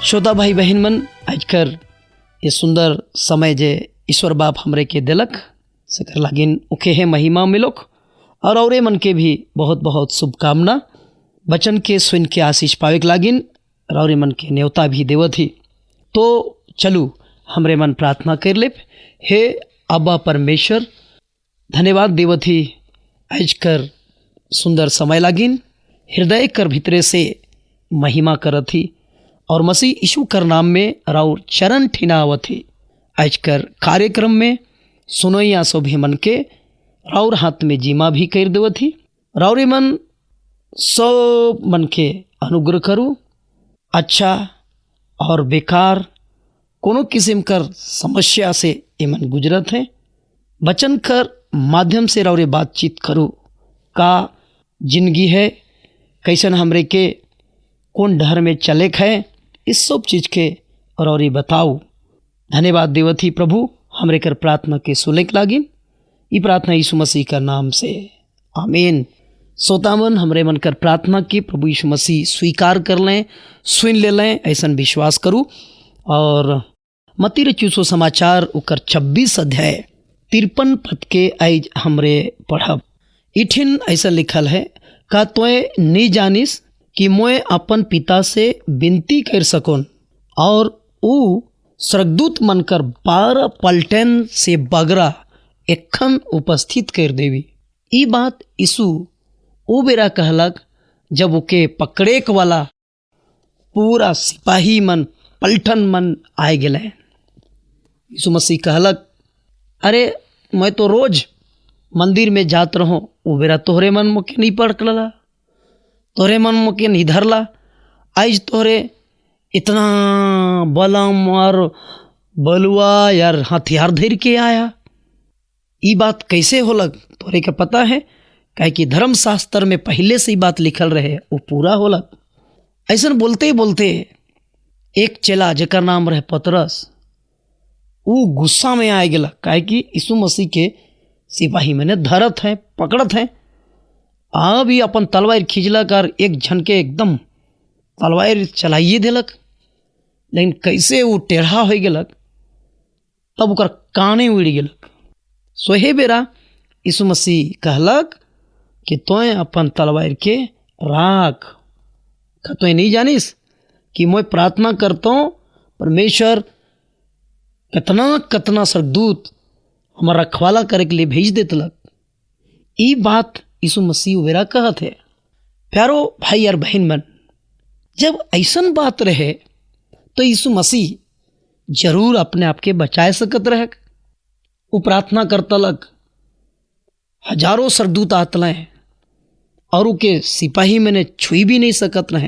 श्रोता भाई बहन मन, आजकर ये सुंदर समय जे ईश्वर बाप हमरे के दिलक सकर लागिन उखे है महिमा मिलोक और मन के भी बहुत बहुत शुभकामना। बचन के सुन के आशीष पावे के लागिन और मन के न्योता भी देवत ही। तो चलू हमरे मन प्रार्थना कर ले। हे अब्बा परमेश्वर, धन्यवाद देवत ही आजकर सुंदर समय लागिन हृदय कर भीतरे से महिमा करत ही और मसीह यीशु कर नाम में राउर चरण ठिनावत ही। आजकर कार्यक्रम में सुनोइया सभी मन के राउर हाथ में जीमा भी कर देवत ही। राउरे मन सब मन के अनुग्रह करूँ। अच्छा और बेकार कोनो किस्म कर समस्या से ये मन गुजरत है, बचन कर माध्यम से राउरे बातचीत करूँ। का जिंदगी है, कैसन हमरे के कौन डर में चले है, इस सब चीज़ के और बताओ। धन्यवाद देवती प्रभु हमरे कर प्रार्थना के सुने लागिन। ये प्रार्थना यीशु मसीह का नाम से, आमीन। सोतामन हमरे मन कर प्रार्थना की प्रभु यीशु मसीह स्वीकार कर लें, सुन ले लें, ऐसा विश्वास करूँ। और मत्ती रचिसो समाचार उकर 26 अध्याय 53 पद के आज हमरे पढ़ब। इठिन ऐसा लिखल है, का तोय नहीं जानिस कि मोय अपन पिता से विनती कर सकून और ऊ स्वर्गदूत मनकर 12 पलटन से बगरा एखन उपस्थित कर देवी। ई बात यीशु ओ बेरा कहलक जब ओके पकड़ेक वाला पूरा सिपाही मन पलटन मन आए गए। यीशु मसीह कहलक, अरे मैं तो रोज मंदिर में जात रहूं, वो बेरा तोहरे मन मुके नहीं पकड़ला, तोहरे मन मुके नहीं धरला। आज तोहरे इतना बलम और बलुआ यार हथियार धर के आया। ये बात कैसे होलक तोहरे के पता है? काहे कि धर्मशास्त्र में पहले से ही बात लिखल रहे, वो पूरा होलक। ऐसा बोलते बोलते एक चेला जेकर नाम रहे पतरस, वो गुस्सा में आ गया। काहे कि यीशु मसीह के सिपाही मैंने धरत हैं, पकड़त हैं। भी अपन तलवार खींचलक और एक झनके एकदम तलवार चलाइए दिलक। लेकिन कैसे वो टेढ़ा हो गलक, तब ओकर काने उड़ गलक। सोहे बेरा यीशु मसीह कहलक कि तोय अपन तलवार के राख। का तोय नहीं जानिस कि मैं प्रार्थना करता हूँ, परमेश्वर कितना कितना स्वर्गदूत हमारा रखवाला करे के लिए भेज देतलक। ई बात यीशु मसीह वेरा कहत है। प्यारो भाई और बहन मन, जब ऐसन बात रहे तो यीशु मसीह जरूर अपने आप के बचाए सकत रहे। वो प्रार्थना करतलक, हजारों स्वर्गदूत आतलें और उके सिपाही मैंने छुई भी नहीं सकत रहे।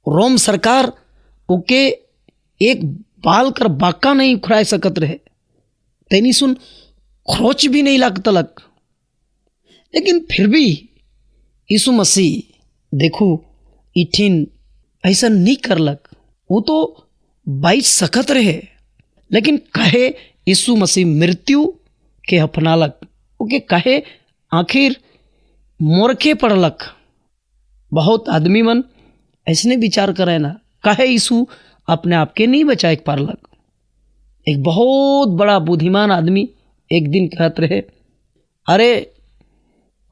रोम सरकार उके एक बाल कर बाका नहीं उखड़ा सकत रहे, तैनी सुन खरोच भी नहीं लगतलक। लेकिन फिर भी यीशु मसीह देखो इठिन ऐसा नहीं करलक। वो तो 22 सकत रहे, लेकिन कहे यीशु मसीह मृत्यु के अपनालक। ओके कहे आखिर मोरखे पड़लक। बहुत आदमी मन ऐसने विचार करे ना, कहे यीशु अपने आप के नहीं बचाए पारलक। एक बहुत बड़ा बुद्धिमान आदमी एक दिन कहत रहे, अरे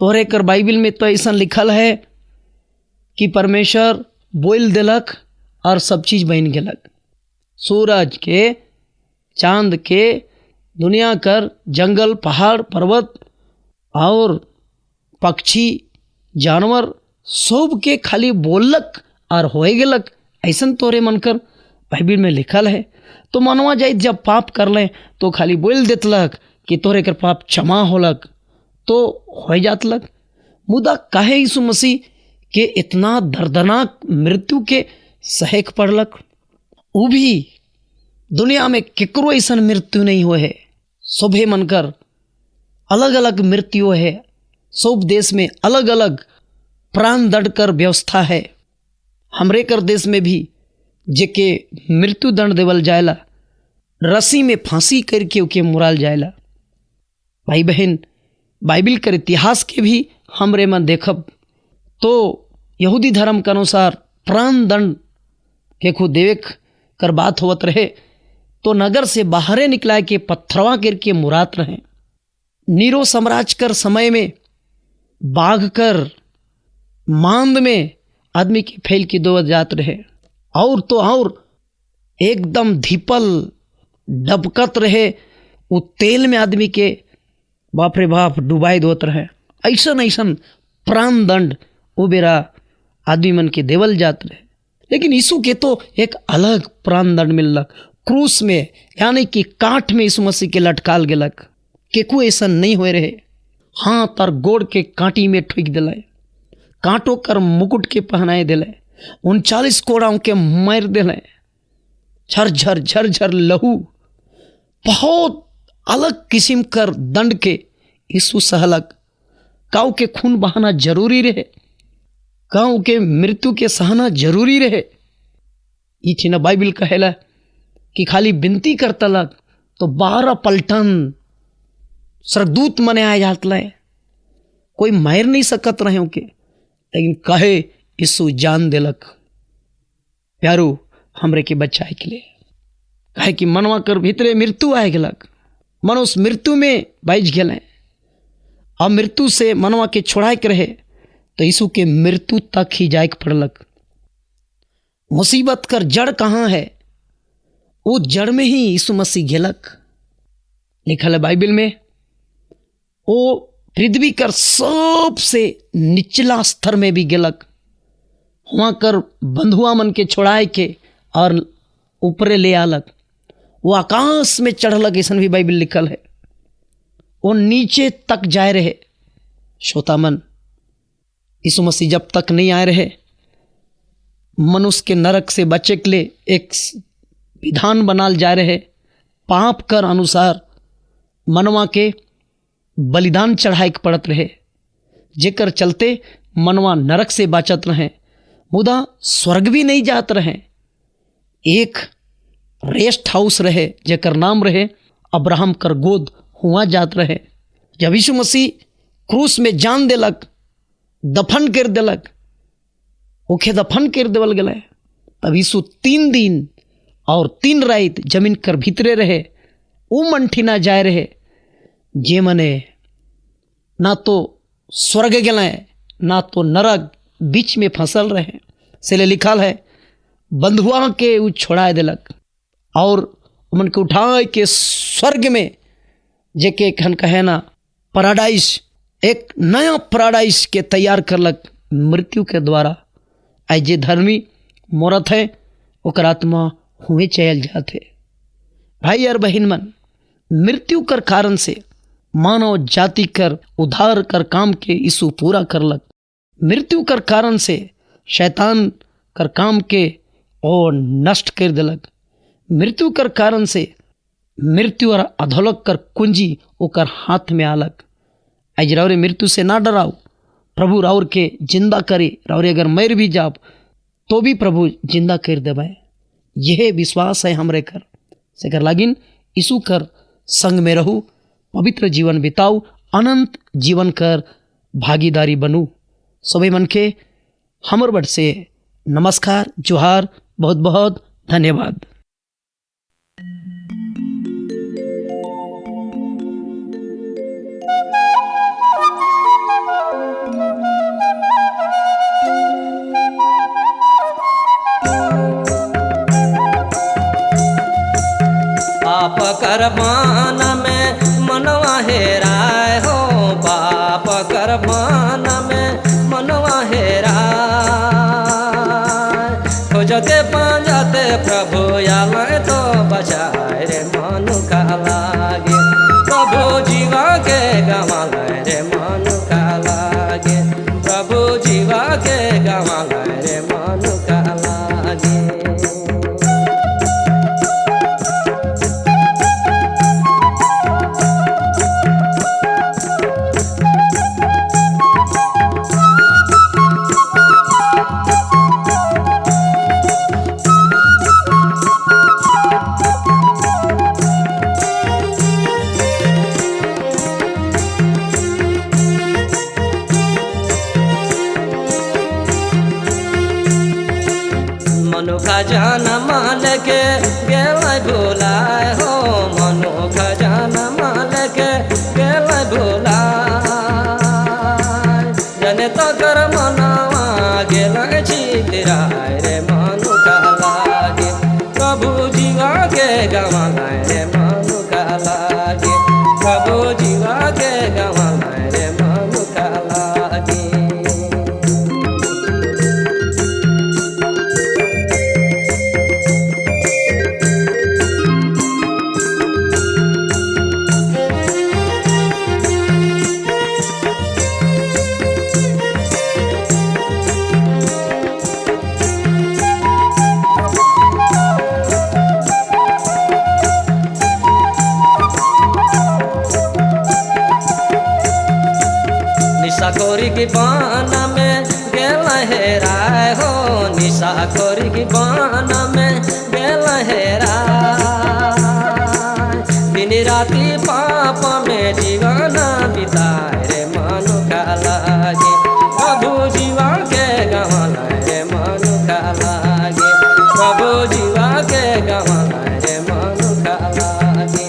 तोहरे कर बाइबिल में तो ऐसा लिखल है कि परमेश्वर बोल दिलक और सब चीज़ बन गलक। सूरज के, चांद के, दुनिया कर, जंगल, पहाड़, पर्वत और पक्षी, जानवर सब के खाली बोलक और होए गलक। ऐसा तोरे मन कर बाइबिल में लिखल है। तो मनवा जाए जब पाप कर लें तो खाली बोल देतलक कि तोरे कर पाप क्षमा होलक, तो हो जातलक। मुदा काहे यीशु मसीह के इतना दर्दनाक मृत्यु के सहेक पड़लक? वो भी दुनिया में केकरो ऐसा मृत्यु नहीं हुए है। सभे मनकर अलग अलग मृत्यु है। सब देश में अलग अलग प्राण दंड कर व्यवस्था है। हमरे कर देश में भी जेके मृत्यु दंड देवल जायला, रस्सी में फांसी करके उके मुराल जायला। भाई बहन, बाइबिल कर इतिहास के भी हमरे मन देखब तो यहूदी धर्म के अनुसार प्राण दंड के खुद देवे कर बात होवत रहे तो नगर से बाहरे निकला के पत्थरवा गिर के मुरात रहे। नीरो साम्राज्य कर समय में बाघ कर मांद में आदमी के फैल की दो जात रहे, और तो और एकदम धीपल डबकत रहे, वो तेल में आदमी के बाप रे बाप डुबाई दोत रहे। ऐसन ऐसन प्राण दंड वो बेरा आदमी मन के देवल जात रहे। लेकिन यीशु के तो एक अलग प्राण दंड मिललक, क्रूस में यानी कि काठ में यीशु मसीह के लटकाल गेलक। केकू ऐसा नहीं होए रहे। हाथ और गोड़ के कांटी में ठुक दिले, कांटों कर मुकुट के पहनाए दिले, 39 कोड़ाओं के मार दिले, झरझर झरझर लहू, बहुत अलग किस्म कर दंड के यीशु सहलक। काऊ के खून बहाना जरूरी रहे, काऊ के मृत्यु के सहना जरूरी रहे। ये थी ना बाइबिल कहेला कि खाली विनती करतलक तो 12 पलटन स्वर्गदूत मने आ जात ले, कोई मार नहीं सकत रहे के, लेकिन कहे यीशु जान दिलक प्यारो हमरे के बचाए के लिए। कहे कि मनवा कर भीतरे मृत्यु आए गेलक, मनुष्य मृत्यु में बैठ गए। अब मृत्यु से मनवा के छोड़ाए के रहे तो यीशु के मृत्यु तक ही जाए के पड़लक। मुसीबत कर जड़ कहाँ है, वो जड़ में ही यीशु मसीह गेलक। लिखल है बाइबिल में, वो पृथ्वी कर सबसे निचला स्तर में भी गेलक, वहाँ कर बंधुआ मन के छोड़ाए के और ऊपरे ले आलक। वो आकाश में चढ़लक, ऐसा भी बाइबिल लिखल है। वो नीचे तक जाए रहे। श्रोता मन, यीशु मसीह जब तक नहीं आए रहे, मनुष्य के नरक से बचे के लिए एक विधान बनाल जा रहे। पाप कर अनुसार मनवा के बलिदान चढ़ाए के पड़त रहे, जेकर चलते मनवा नरक से बचत रहे, मुदा स्वर्ग भी नहीं जात रहे। एक रेस्ट हाउस रहे जेकर नाम रहे अब्राहम कर गोद, हुआ जात रहे। जब यीशु मसीह क्रूस में जान देलक, दफन कर देलक, ओखे दफन कर देवल गए, तब यीशु 3 दिन और 3 रात जमीन कर भीतरे रहे। वो मंठी ना जाए रहे जे मने ना तो स्वर्ग गए ना तो नरक, बीच में फंसल रहे। से लिखल है बंधुआ के उ छोड़ा दिलक और मन के उठाए के स्वर्ग में जेके खन कहे ना पैराडाइज, एक नया पैराडाइज के तैयार करलक मृत्यु के द्वारा। आई जे धर्मी मोरत है ओकर आत्मा हुए चल जाते। भाई और बहन मन, मृत्यु कर कारण से मानव जाति कर उद्धार कर काम के यीशु पूरा करलक। मृत्यु कर कारण से शैतान कर काम के और नष्ट कर दिलक। मृत्यु कर कारण से मृत्यु और अधोलक कर कुंजी ओकर हाथ में आलक। आज रावरे मृत्यु से ना डराओ, प्रभु राउर के जिंदा करे। रावरे अगर मर भी जाओ तो भी प्रभु जिंदा कर देवे। यह विश्वास है हमरे कर से कर लागिन यीशु कर संग में रहू, पवित्र जीवन बिताऊ, अनंत जीवन कर भागीदारी बनू। सभी मन के हमर बट से नमस्कार, जोहार, बहुत बहुत धन्यवाद। पाप कर मान में मनवा हेराय हो, पाप कर मान में मनवा हेराय। खोजते पांजते प्रभु आलय तो बचाए रे मनु का लागे। प्रभु जीवा के गवालय रे मनु का लागे। प्रभु जीवा के गवालय रे मनु का लागे। मनुख खजाना माल के गेल भुलाए हो मनु खजाना माल के गेल भुलाए जने तो कर मनावा गेल छितराय रे मनु का लागे प्रभु जीवा के गवाए रे मनु का लागे प्रभु जीवा के गवाए रे मनु का लागे निशाखोरी की बाना में गेल हेराय हो निशाखोरी की बाना में गेल हेराय दिन राति पाप में जीवन बिताए रे मनु का लागे प्रभु जीवा के गवाना रे मनु का लागे प्रभु जीवा के गवाना रे मनु का लागे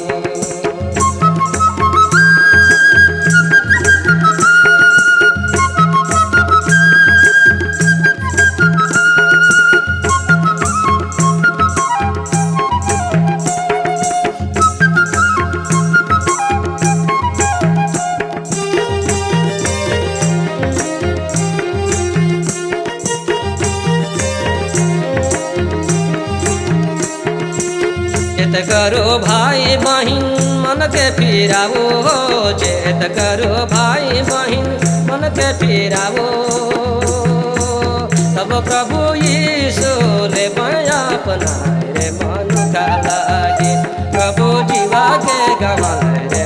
चेत करो भाई बहिन मन के फिरावो चेत करो भाई बहिन मन के फिरावो तब प्रभु यीशु ले अपना रे मनु का लागे प्रभु जीवा के गवाए रे